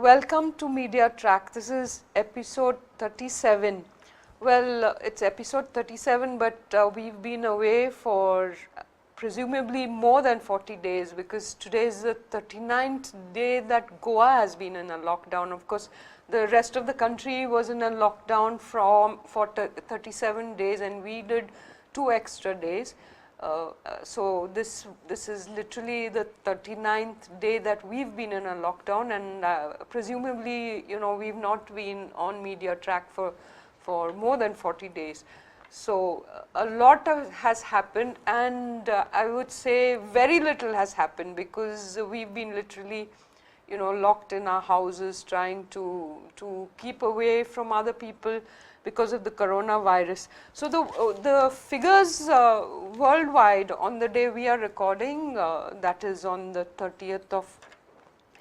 Welcome to Media Track. This is episode 37. Well, it's episode 37, but we've been away for presumably more than 40 days because today is the 39th day that Goa has been in a lockdown. Of course, the rest of the country was in a lockdown for 37 days, and we did 2 extra days. So this is literally the 39th day that we've been in a lockdown, and presumably, we've not been on Media Track for more than 40 days. So a lot has happened, and I would say very little has happened because we've been literally locked in our houses trying to keep away from other people because of the coronavirus. So the figures worldwide on the day we are recording, that is on the 30th of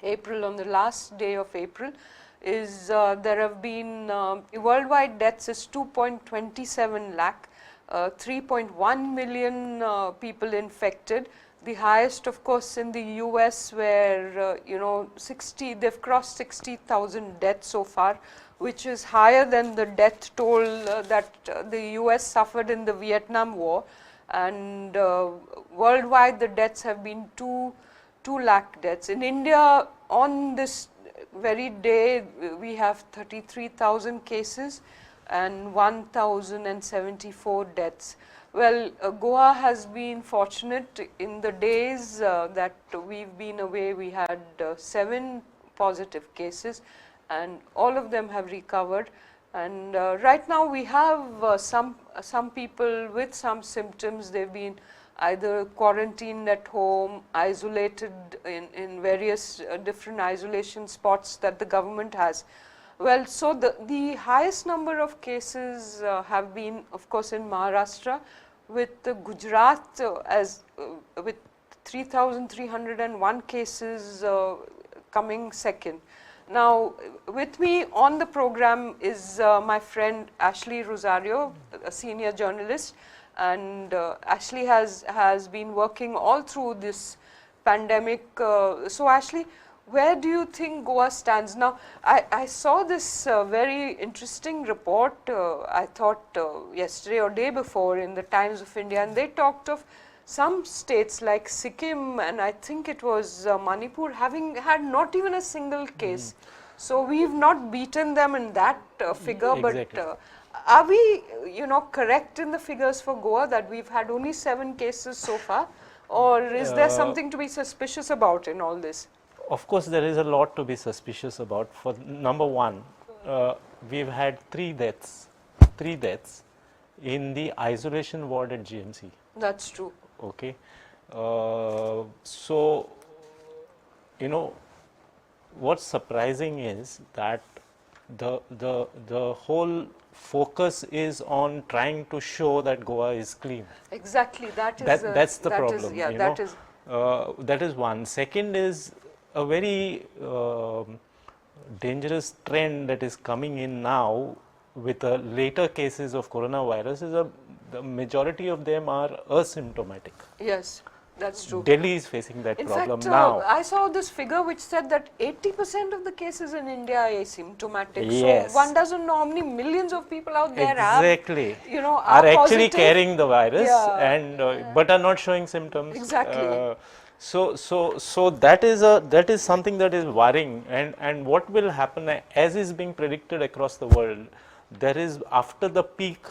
April, on the last day of April, is there have been worldwide deaths is 2.27 lakh, 3.1 million people infected. The highest, of course, in the US, where they've crossed 60,000 deaths so far, which is higher than the death toll that the US suffered in the Vietnam War. And worldwide, the deaths have been 2 lakh deaths. In India, on this very day, we have 33,000 cases and 1,074 deaths. Well, Goa has been fortunate. In the days that we've been away, we had 7 positive cases, and all of them have recovered. And right now we have some people with some symptoms. They've been either quarantined at home, isolated in various different isolation spots that the government has. Well, so the highest number of cases have been, of course, in Maharashtra, with Gujarat with 3,301 cases coming second. Now, with me on the program is my friend Ashley Rosario, a senior journalist, and Ashley has been working all through this pandemic. So, Ashley, where do you think Goa stands now? I saw this very interesting report, I thought yesterday or day before, in the Times of India, and they talked of some states like Sikkim and I think it was Manipur having had not even a single case. So we've not beaten them in that figure, Exactly. but are we correct in the figures for Goa that we've had only 7 cases so far, or is there something to be suspicious about in all this? Of course, there is a lot to be suspicious about. For number one, we've had 3 deaths in the isolation ward at GMC. That's true. Okay, so what's surprising is that the whole focus is on trying to show that Goa is clean. Exactly, that's the problem. That is one. Second is a very dangerous trend that is coming in now with later cases of coronavirus is the majority of them are asymptomatic. Yes, that's true. Delhi is facing that problem fact, now. I saw this figure which said that 80% of the cases in India are asymptomatic. Yes. So one doesn't know how many millions of people out there exactly. are actually positive. Carrying the virus, Yeah. and but are not showing symptoms. Exactly. So that is something that is worrying, and what will happen, as is being predicted across the world, there is, after the peak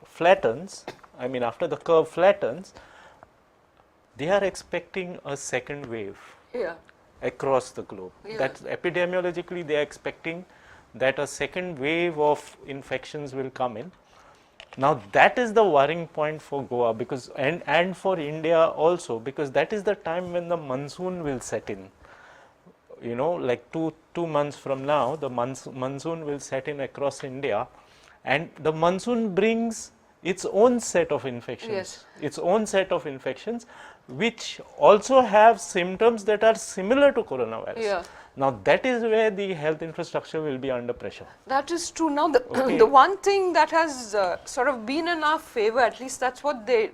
flattens, I mean after the curve flattens, they are expecting a second wave across the globe. That's epidemiologically they are expecting that a second wave of infections will come in. Now that is the worrying point for Goa, because and for India also, because that is the time when the monsoon will set in. Like two months from now, the monsoon will set in across India, and the monsoon brings its own set of infections, which also have symptoms that are similar to coronavirus. Now that is where the health infrastructure will be under pressure. That is true. Now the one thing that has sort of been in our favor, at least that's what they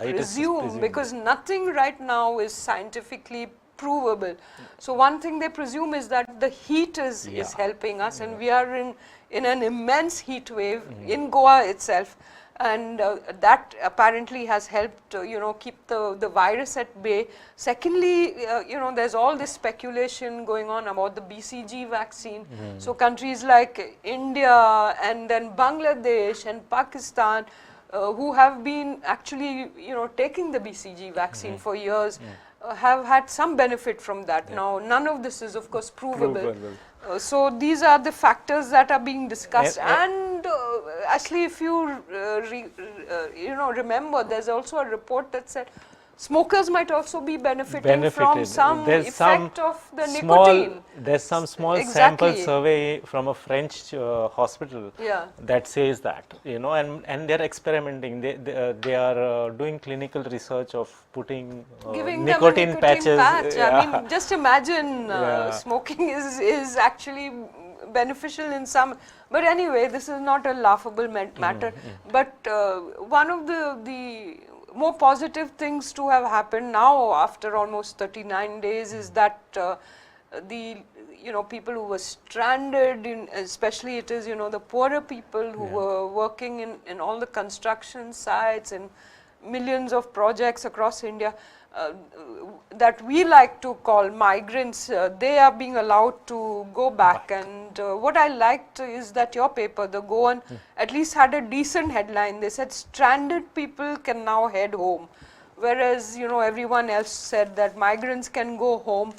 presume, because nothing right now is scientifically provable. So one thing they presume is that the heat is helping us, and we are in an immense heat wave in Goa itself, and that apparently has helped keep the virus at bay. Secondly, there's all this speculation going on about the BCG vaccine. So countries like India and then Bangladesh and Pakistan, who have been actually taking the BCG vaccine for years, have had some benefit from that. Now none of this is of course provable. So these are the factors that are being discussed, and actually if you remember, there's also a report that said smokers might also be benefiting from some effect of the nicotine. There's some small sample survey from a French hospital that says that, and they're experimenting. They are doing clinical research of putting nicotine patches. I mean, just imagine smoking is actually beneficial in some, but anyway, this is not a laughable matter. But one of the more positive things to have happened now after almost 39 days is that the people who were stranded, especially it is the poorer people who were working in all the construction sites and millions of projects across India, that we like to call migrants, they are being allowed to go back. And what I liked is that your paper, the Goan, at least had a decent headline. They said stranded people can now head home, whereas everyone else said that migrants can go home.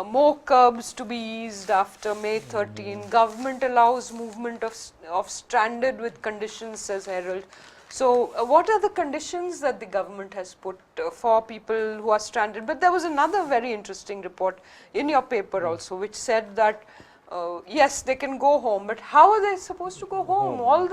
More curbs to be eased after May 13. Government allows movement of stranded with conditions, says Herald. So what are the conditions that the government has put for people who are stranded? But there was another very interesting report in your paper also, which said that yes, they can go home, but how are they supposed to go home? All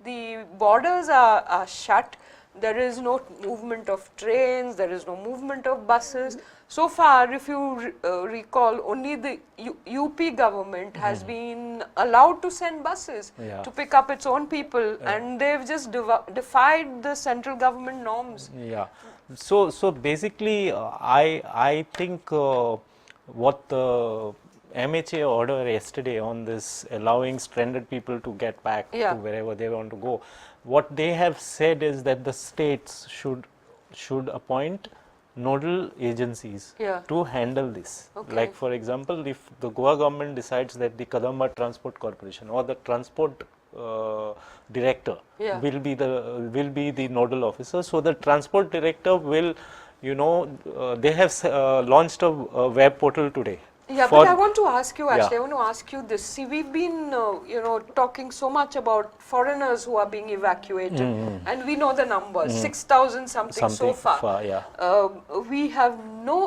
the borders are shut. There is no movement of trains, there is no movement of buses. So far, if you recall, only the UP government has been allowed to send buses to pick up its own people, and they've just defied the central government norms. Yeah. So basically, I think what the MHA order yesterday on this allowing stranded people to get back to wherever they want to go, what they have said is that the states should appoint nodal agencies to handle this. Like for example, if the Goa government decides that the Kadamba Transport Corporation or the transport director will be the nodal officer, so the transport director will, they have launched a web portal today. Yeah, but I want to ask you actually, I want to ask you this. See, we've been, talking so much about foreigners who are being evacuated, and we know the numbers, 6,000 something so far. We have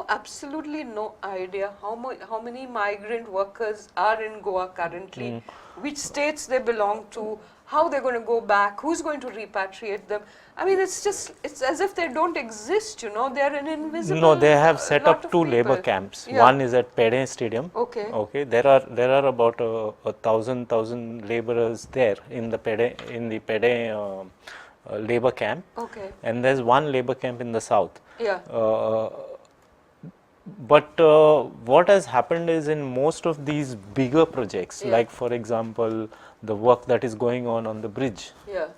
absolutely no idea how many migrant workers are in Goa currently, which states they belong to, how they're going to go back, who's going to repatriate them. I mean, it's as if they don't exist, they're an invisible. No, they have set up 2 labor camps. One is at Pede Stadium. Okay. There are about 1,000 laborers there in the Pede labor camp. Okay. And there's one labor camp in the south. But what has happened is in most of these bigger projects, like for example, the work that is going on the bridge,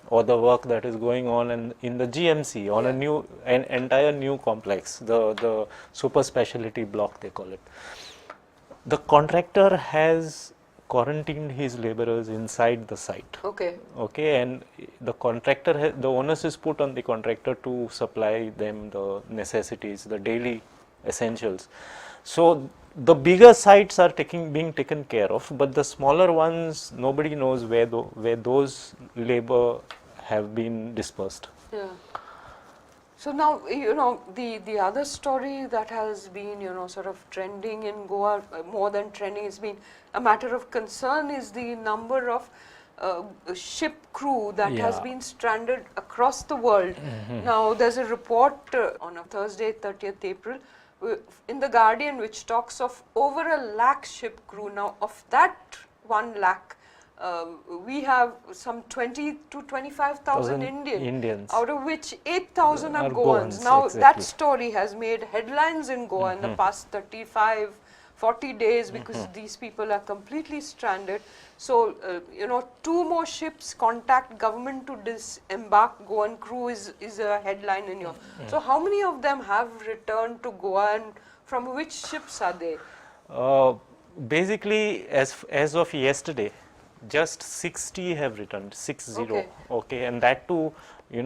or the work that is going on in the GMC, on an entire new complex, the super specialty block they call it. The contractor has quarantined his laborers inside the site. Okay, and the onus is put on the contractor to supply them the necessities, the daily essentials. So the bigger sites are being taken care of, but the smaller ones, nobody knows where those labor have been dispersed. So now, the other story that has been, sort of trending in Goa, more than trending, it's been a matter of concern, is the number of ship crew that has been stranded across the world. Now, there's a report on a Thursday, 30th April, in the Guardian, which talks of over 1 lakh ship crew. Now, of that 1 lakh, we have some 20 to 25,000 Indians, out of which 8,000 are are Goans. Goans, Now exactly. that story has made headlines in Goa in the past 35, 40 days because these people are completely stranded. So, 2 more ships contact government to disembark Goan crew is a headline in your. So, how many of them have returned to Goa and from which ships are they? Basically, as of yesterday, just 60 have returned, 60. Okay. Okay, and that too,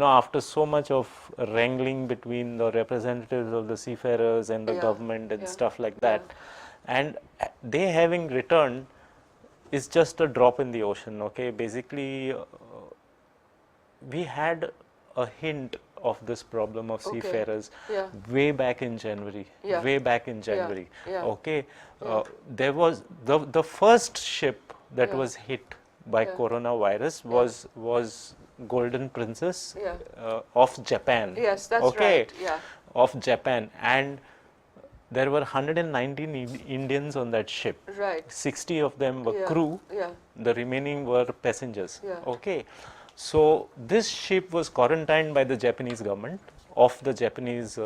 after so much of wrangling between the representatives of the seafarers and the government and stuff like that, and they having returned is just a drop in the ocean. Okay, basically, we had a hint of this problem of seafarers way back in January. Okay, there was the first ship that was hit by coronavirus was Golden Princess of Japan. Yes, that's right. Yeah. Of Japan, and there were 119 Indians on that ship. Right. 60 of them were crew. Yeah. The remaining were passengers. Yeah. Okay. So this ship was quarantined by the Japanese government of the Japanese,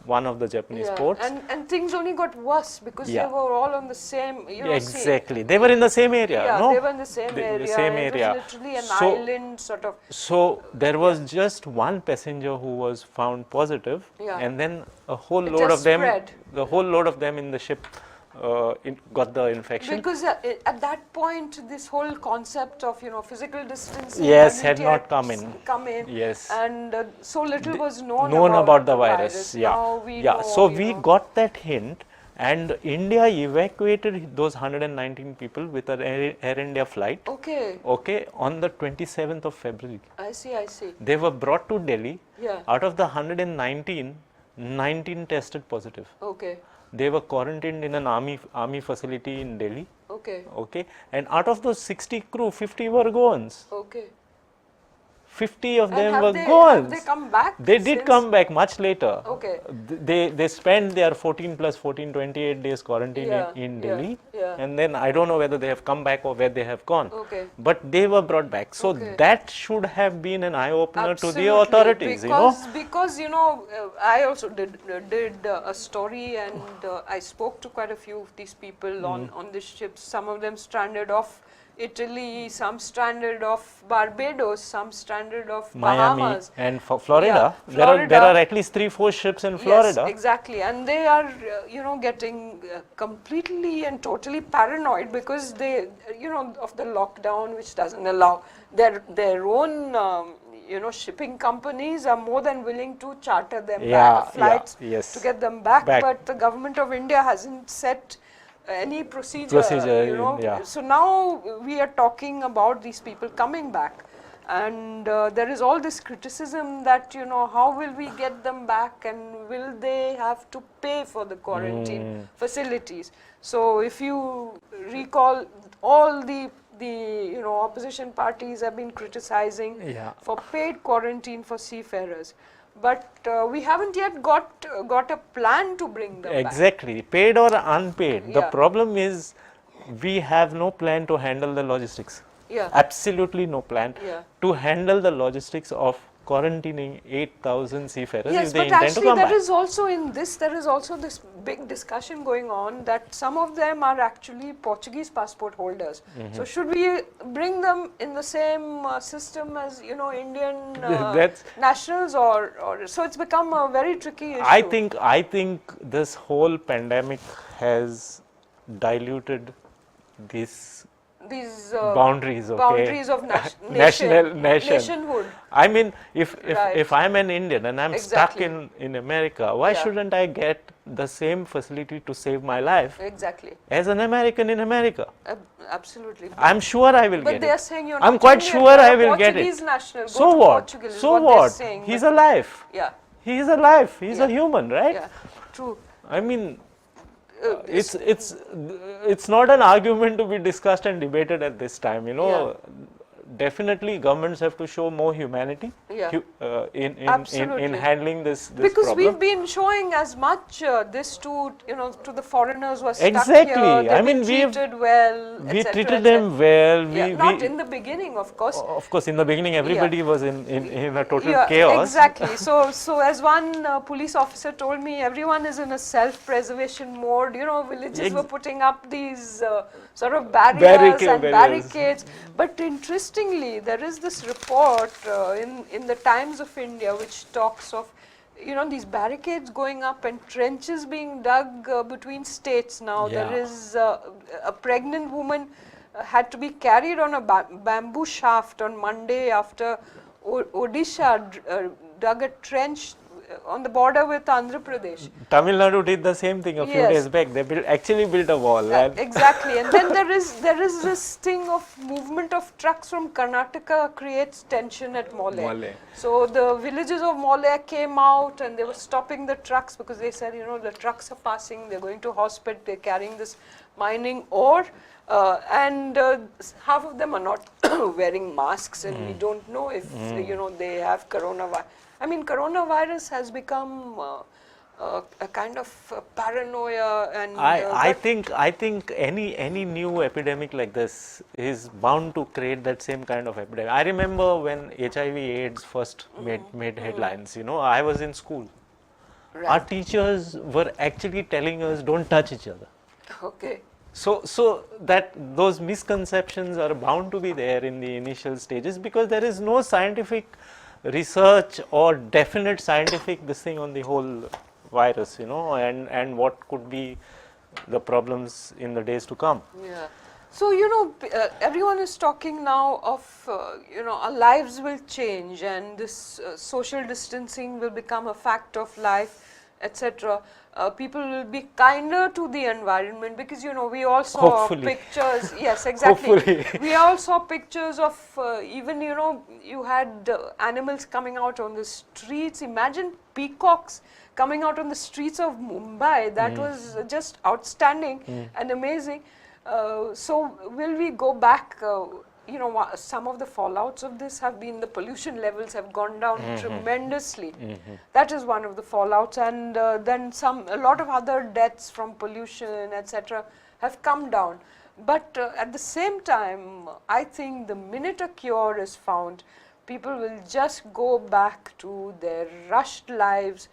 one of the Japanese ports. And things only got worse because they were all on the same, exactly. They were in the same area. Yeah, no? they were in the same area. It was literally an island sort of. So there was just one passenger who was found positive, and then a whole load of them, the whole load of them in the ship got the infection. Because at that point, this whole concept of physical distancing had not come in. Yes. And so little was known about the virus. Now we know, so we got that hint, and India evacuated those 119 people with an Air India flight. Okay. Okay, on the 27th of February. I see. They were brought to Delhi. Yeah. Out of the 119, 19 tested positive. Okay. They were quarantined in an army facility in Delhi. Okay. Okay, and out of those 60 crew, 50 were Goans. Okay. 50 of them were Goans. Goans. Have they come back? They did come back much later. Okay. They spent their 14 plus 14, 28 days quarantine in Delhi. And then I don't know whether they have come back or where they have gone. Okay. But they were brought back. So that should have been an eye-opener to the authorities. Because I also did a story, and I spoke to quite a few of these people on this ship. Some of them stranded off Italy, some stranded off Barbados, some stranded off Bahamas. Miami and Florida. Florida. There are at least 3-4 ships in Florida. Yes, exactly, and they are getting completely and totally paranoid because they of the lockdown, which doesn't allow their own shipping companies are more than willing to charter them back flights to get them back, but the government of India hasn't set any procedure. So now we are talking about these people coming back, and there is all this criticism that how will we get them back, and will they have to pay for the quarantine facilities? So if you recall, all the opposition parties have been criticizing for paid quarantine for seafarers. But we haven't yet got a plan to bring them back. Paid or unpaid. The problem is we have no plan to handle the logistics. Absolutely no plan to handle the logistics of quarantining 8,000 seafarers if they intend to come back. There is also this big discussion going on that some of them are actually Portuguese passport holders. So should we bring them in the same system as Indian nationals, or so it's become a very tricky issue. I think this whole pandemic has diluted these boundaries of nationhood. I mean, if I'm an Indian and I'm stuck in America, why shouldn't I get the same facility to save my life as an American in America? Absolutely. I'm sure I will get it. But they are saying you're not I'm quite sure I will get it. National. So what? So what? He's alive. Yeah. He is alive. He's a human, right? Yeah. True. I mean, it's not an argument to be discussed and debated at this time. definitely governments have to show more humanity in handling this because problem. we've been showing as much this to to the foreigners who are stuck Exactly. here. They've I mean, been treated well, we etc., treated them well. Not in the beginning, of course. Of course, in the beginning, everybody was in a total chaos. Exactly. So as one police officer told me, everyone is in a self-preservation mode. Villages were putting up these sort of barricades. But interestingly, there is this report in the Times of India which talks of these barricades going up and trenches being dug between states now. Yeah. There is a pregnant woman had to be carried on a bamboo shaft on Monday after Odisha dug a trench on the border with Andhra Pradesh. Tamil Nadu did the same thing a few days back. They actually built a wall. Exactly, and then there is this thing of movement of trucks from Karnataka creates tension at Mole. So the villagers of Mole came out and they were stopping the trucks because they said, the trucks are passing, they're going to hospital, they're carrying this mining ore, and half of them are not wearing masks, and we don't know if they have coronavirus. I mean, coronavirus has become a kind of paranoia, and I think any new epidemic like this is bound to create that same kind of epidemic. I remember when HIV/AIDS first made headlines. I was in school. Right. Our teachers were actually telling us, don't touch each other. Okay. So that those misconceptions are bound to be there in the initial stages because there is no scientific research or definite scientific this thing on the whole virus, and what could be the problems in the days to come. Yeah. So, everyone is talking now of, our lives will change and this social distancing will become a fact of life, etc. People will be kinder to the environment because, we all saw pictures. Yes, exactly. Hopefully. We all saw pictures of even, you had animals coming out on the streets. Imagine peacocks coming out on the streets of Mumbai. That was just outstanding and amazing. So will we go back? Some of the fallouts of this have been the pollution levels have gone down tremendously. That is one of the fallouts, and then a lot of other deaths from pollution, etc., have come down. But at the same time, I think the minute a cure is found, people will just go back to their rushed lives.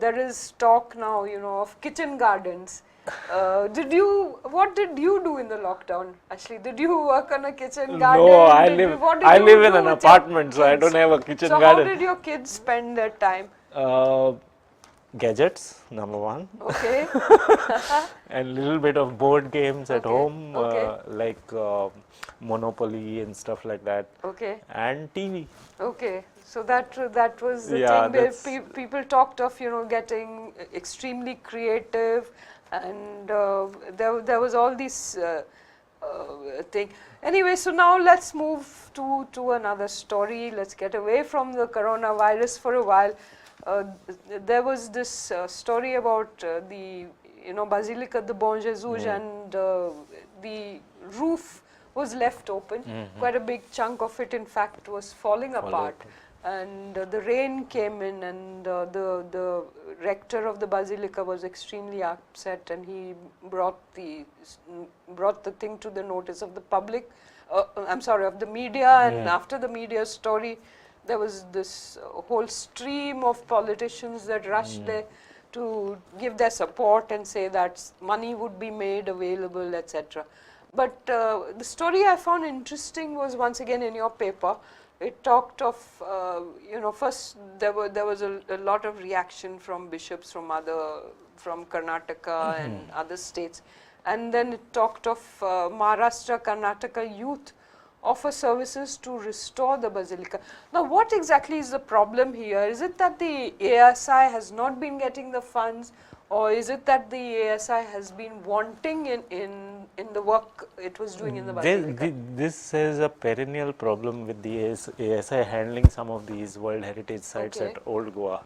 There is talk now, of kitchen gardens. What did you do in the lockdown? Actually, did you work on a kitchen garden? No, I live in an apartment, so I don't have a kitchen garden. So how did your kids spend their time? Gadgets, number one. Okay. And little bit of board games at home, like Monopoly and stuff like that. Okay. And TV. Okay. So that was the thing. People talked of getting extremely creative, and there was all this thing. Anyway, so now let's move to another story. Let's get away from the coronavirus for a while. There was this story about the Basilica Bolshoi, and the roof was left open. Quite a big chunk of it, in fact, was falling apart. And the rain came in, and the rector of the basilica was extremely upset, and he brought the thing to the notice of the public. Of the media. And after the media story, there was this whole stream of politicians that rushed there to give their support and say that money would be made available, etc. But the story I found interesting was once again in your paper. It talked of, first there was a lot of reaction from bishops from Karnataka and other states, and then it talked of Maharashtra, Karnataka youth offer services to restore the basilica. Now, what exactly is the problem here? Is it that the ASI has not been getting the funds, or is it that the ASI has been wanting in the work it was doing in the basilica? This is a perennial problem with the ASI handling some of these World Heritage sites at Old Goa.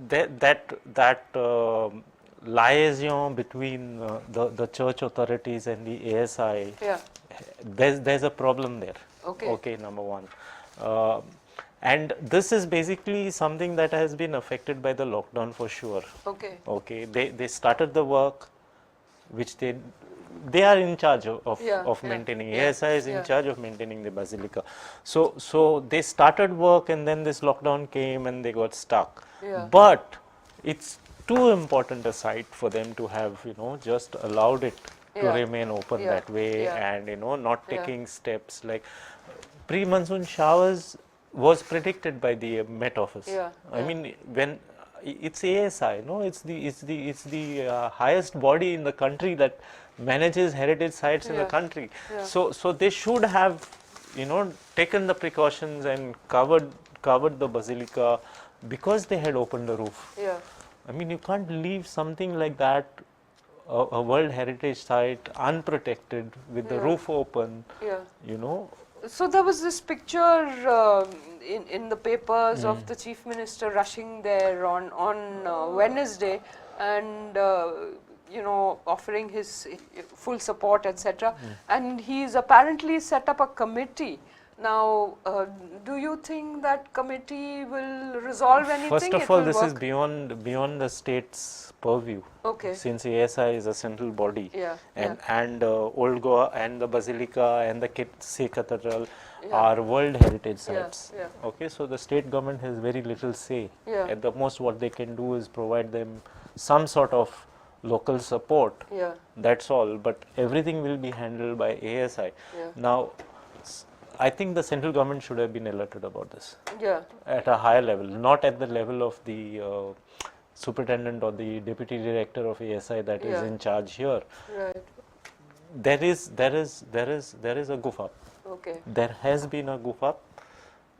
That liaison between the church authorities and the ASI there's a problem there. Okay. Okay, number one. And this is basically something that has been affected by the lockdown for sure. Okay. Okay, they started the work, which they are in charge of maintaining. ASI is in charge of maintaining the basilica. So they started work, and then this lockdown came and they got stuck. But it's too important a site for them to have, just allowed it to remain open that way, and not taking steps like pre-monsoon showers was predicted by the Met Office. I mean, when it's ASI, it's the highest body in the country that manages heritage sites in the country. So they should have, taken the precautions and covered the basilica, because they had opened the roof. I mean, you can't leave something like that, a World Heritage Site, unprotected with the roof open. So there was this picture in the papers of the Chief Minister rushing there on Wednesday, and offering his full support, etc. And he's apparently set up a committee. Now, do you think that committee will resolve anything? First of all, this is beyond the state's purview. Okay. Since ASI is a central body, and Old Goa and the Basilica and the Sikh Cathedral are World Heritage Sites. Okay, so the state government has very little say. At the most, what they can do is provide them some sort of local support. That's all. But everything will be handled by ASI. Now, I think the central government should have been alerted about this. At a higher level, not at the level of the superintendent or the deputy director of ASI that is in charge here. There is a goof up. There has been a goof up,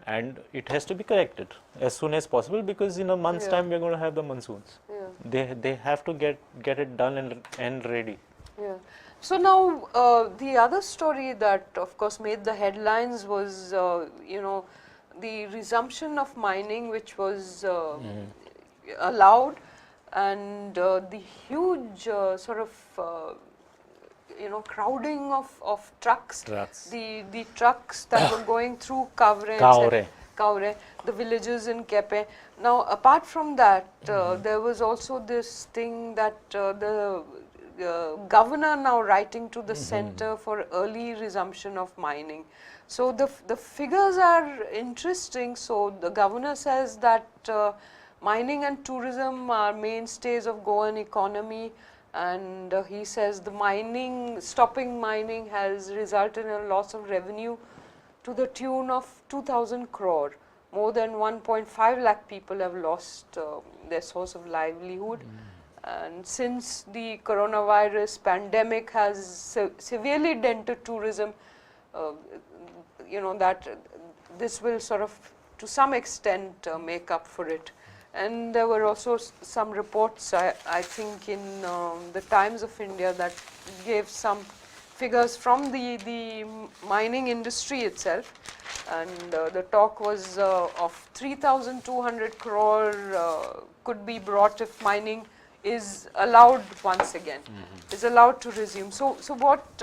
and it has to be corrected as soon as possible, because in a month's time we are going to have the monsoons. They have to get it done and ready. So now the other story that of course made the headlines was the resumption of mining, which was allowed, and the huge sort of crowding of trucks. The trucks that were going through Kaure, the villages in Kepe. Now, apart from that, there was also this thing that the governor now writing to the Center for Early Resumption of Mining. So the figures are interesting. So the governor says that mining and tourism are mainstays of Goan economy, and he says the stopping mining has resulted in a loss of revenue to the tune of 2,000 crore. More than 1.5 lakh people have lost their source of livelihood. And since the coronavirus pandemic has severely dented tourism, that this will sort of to some extent make up for it. And there were also some reports, I think in the Times of India, that gave some figures from the mining industry itself, and the talk was of 3,200 crore could be brought if mining is allowed once again, is allowed to resume. So what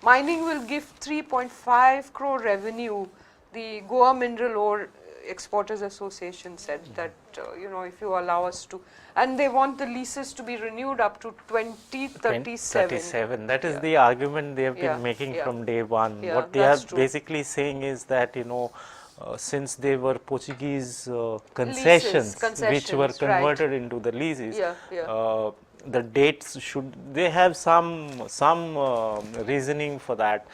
mining will give 3.5 crore revenue. The Goa Mineral Ore Exporters Association said that if you allow us to, and they want the leases to be renewed up to 2037. That is the argument they have been making from day one. What they are basically saying is that since they were Portuguese concessions which were converted into the leases, the dates they have some reasoning for that,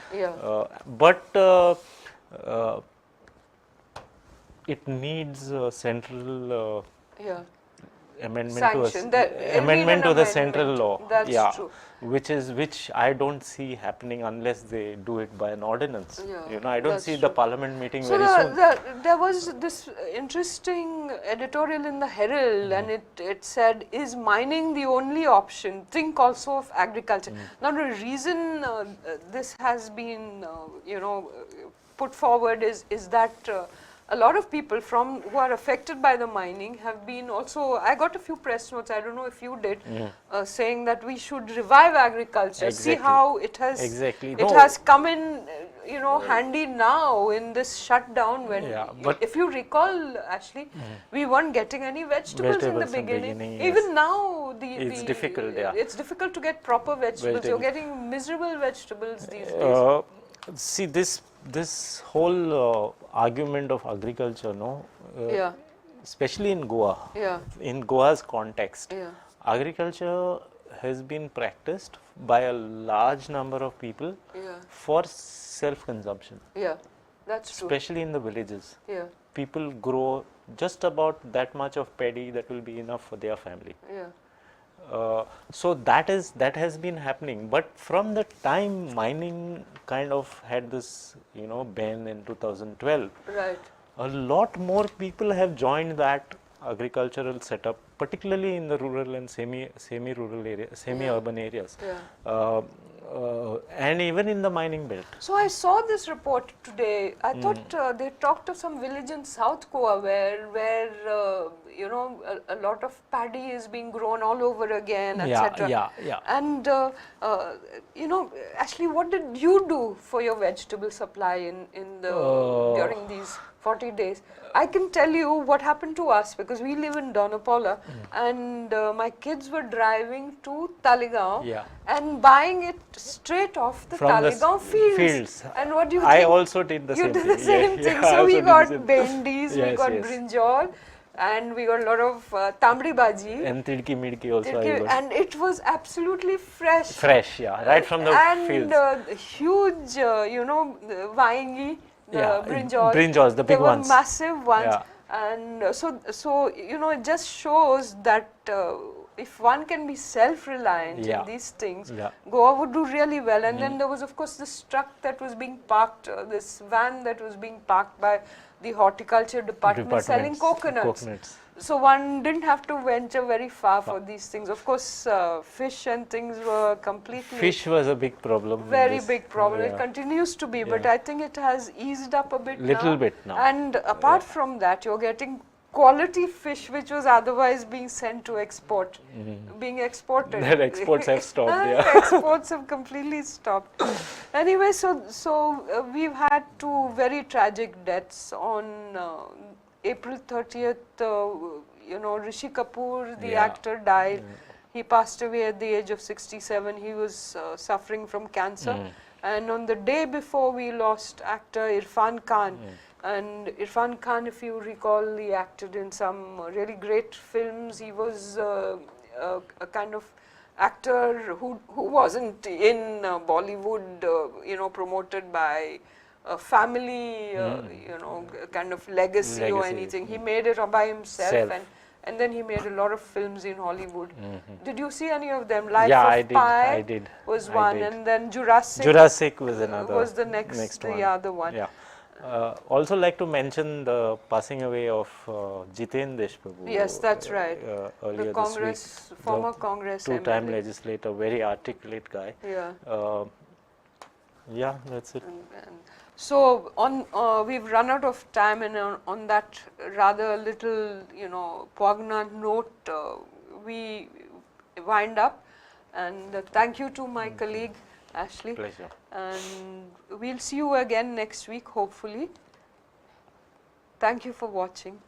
but it needs a central amendment to the central law. That's true. Which I don't see happening unless they do it by an ordinance. I don't see the parliament meeting very soon. There was this interesting editorial in the Herald, and it said, "Is mining the only option? Think also of agriculture." Now, the reason this has been put forward is that a lot of people who are affected by the mining have been also, I got a few press notes, I don't know if you did, saying that we should revive agriculture. Exactly. See how it has, Exactly. it has come in, handy now in this shutdown when, but if you recall, Ashley, we weren't getting any vegetables in the beginning. Even now, it's difficult, it's difficult to get proper vegetables. You're getting miserable vegetables these days. See, this whole argument of agriculture, especially in Goa, in Goa's context, agriculture has been practiced by a large number of people for self-consumption. Yeah, that's true. Especially in the villages. Yeah. People grow just about that much of paddy that will be enough for their family. Yeah. So that has been happening, but from the time mining kind of had this ban in 2012, right, a lot more people have joined that agricultural setup, particularly in the rural and semi-rural areas, semi-urban areas, and even in the mining belt. So I saw this report today. I thought they talked of some village in South Goa where a lot of paddy is being grown all over again, etc. And Ashley, what did you do for your vegetable supply during these 40 days? I can tell you what happened to us, because we live in Donapaula, and my kids were driving to Talegaon and buying it straight off the Talegaon fields. And what do you think? I also did the same thing. You did the same thing. So we got bendis, we got brinjal, and we got a lot of tamri bhaji. And tidki midki also. And it was absolutely fresh. Fresh, right from the fields. And huge, vaingi. Brinjals, the big ones. They were massive ones, and so it just shows that if one can be self-reliant in these things, Goa would do really well. And then there was, of course, this truck that was being parked, this van that was being parked by the horticulture department selling coconuts. So one didn't have to venture very far for these things. Of course, fish and things were completely... Fish was a big problem. Very big problem. It continues to be, but I think it has eased up a bit Little bit now. And apart from that, you're getting quality fish which was otherwise being sent to export, being exported. Their exports have stopped, Exports have completely stopped. Anyway, so we've had two very tragic deaths on April 30th, Rishi Kapoor, the actor, died. He passed away at the age of 67. He was suffering from cancer. And on the day before, we lost actor Irfan Khan. And Irfan Khan, if you recall, he acted in some really great films. He was a kind of actor who wasn't in Bollywood, promoted by a family, kind of legacy or anything. He made it by himself, and then he made a lot of films in Hollywood. Did you see any of them? Life of Pi I did. Was one, and then Jurassic was another. Was the next one. The other one. Yeah. Also like to mention the passing away of Jiten Deshprabhu. Yes, that's right. Earlier the this week. Former Congress two-time legislator, very articulate guy. Yeah. That's it. So we've run out of time, and on that rather little, poignant note, we wind up. And thank you to my colleague Ashley. Pleasure. And we'll see you again next week, hopefully. Thank you for watching.